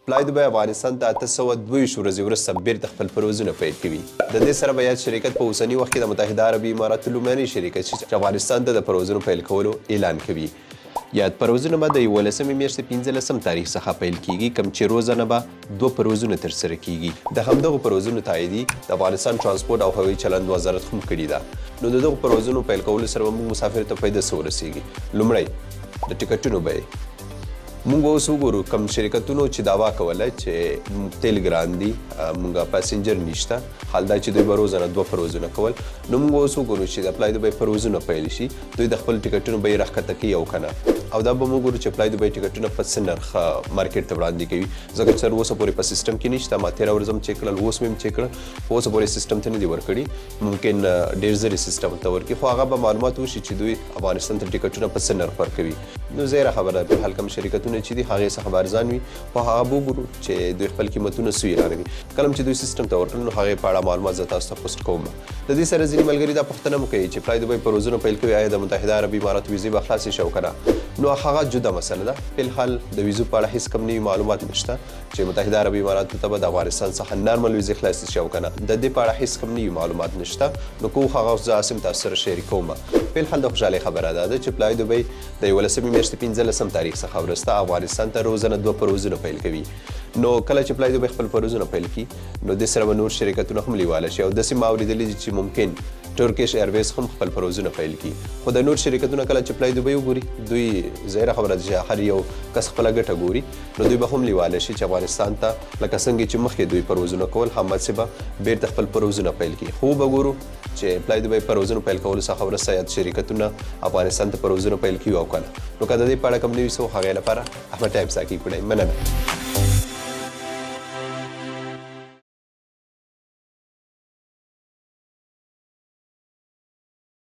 فلای دوبای افغانستان ته 822 ورځې وروسته بیرته خپل پروازونه پیل کوي. د دې سره به یاد شرکت په اوسني وخت کې د متحده عربي اماراتو لومړنی شرکت چې افغانستان ته د پروازونو پیل کولو اعلان کوي. یاد پروازونه به د 11مې میاشتې 15 تاریخ څخه پیل کیږي، کوم چې روزانه به 2 پروازونه ترسره کیږي. د همدغو پروازونو تاییدي د افغانستان ترانسپورت او هوایي چلند وزارت هم کړې ده. نو د دغو پروازونو پیل کولو سره موږ مسافر ته فایده څه ورسیږي؟ لومړی د ټکټونو بیې. مونږ اوس وګورو کوم شرکتونو چې دعوا کوله چې تیل ګران دي، مونږه پاسنجر نشته، حال دا چې دوی به روزانه 2 پروازونه کول. نو مونږ اوس وګورو چې د فلای دوبۍ پروازونه پیل شي، دوی د خپل ټکټونو بیې راښکته کوي او که نه، او دا به موږ وګورو چې فلای دوبۍ ټکټونه په څه نرخ مارکیټ ته وړاندې کوي. ځکه چې تر اوسه پورې په سیسټم کې نشته. ما تېره ورځ هم چیک کړل، اوس مې هم چیک کړل، خو اوسه پورې سیسټم ته نه دي ورکړي. ممکن ډېر زر یې سیسټم ته ورکړي، خو هغه به معلومات وشي چې دوی افغانستان ته ټکټونه په څه نرخ ورکوي. نو ظاهره خبره ده، فلحال کوم شرکتونه چې دي هغې څخه به ارزان وي، خو هغه به وګورو چې دوی خپل قیمتونه څه اعلانوي. کله چې دوی سیسټم ته ورکړل نو هغې په اړه معلومات زه تاسو ته پوسټ کوم. د دې سره ځینې ملګري دا پوښتنه هم کوي چې فلای دوبۍ پروازونه پیل کوي، آیا د متحده عربي اماراتو ویزې به خلاصې شي او که نه؟ نو هغه جدا مسله ده. فلحال د ویزو په اړه هیڅ کم نوي معلومات نشته چې متحده عربي اماراتو ته به د افغانستان څخه نارمل ویزې خلاصې شي او که نه. د دې په اړه هیڅ کم نوي معلومات نشته. نو کوم هغه زه اسیم تاسو سره شریک کوم. فلحال د خوشحالۍ خبره ده چې فلای دوبۍ د 11مې میاشتې 15 تاریخ څخه وروسته افغانستان ته روزانه 2 پروازونه پیل کوي. نو کله چې فلای دوبۍ خپل پروازونه پیل کړي نو د سره به نور شرکتونه هم لیواله شي، او داسې ما اورېدلي دي چې ممکن ترکیش ایرویز هم خپل پروازونه پیل کړي. خو د نور شرکتونه کله چې فلای دوبۍ وګوري، دوی ظاهره خبره ده چې هر یو کس خپله ګټه ګوري، نو دوی به هم لیواله شي چې افغانستان ته لکه څنګه چې مخکې دوی پروازونه کول همداسې به بیرته خپل پروازونه پیل کړي. خو به ګورو چې فلای دوبۍ پروازونه پیل کولو څخه وروسته یاد شرکتونه افغانستان ته پروازونه پیل کړي او که نه. نو که د دې په اړه کوم نوي څه هغې لپاره احمد ټایپ ساقي کړی. مننه.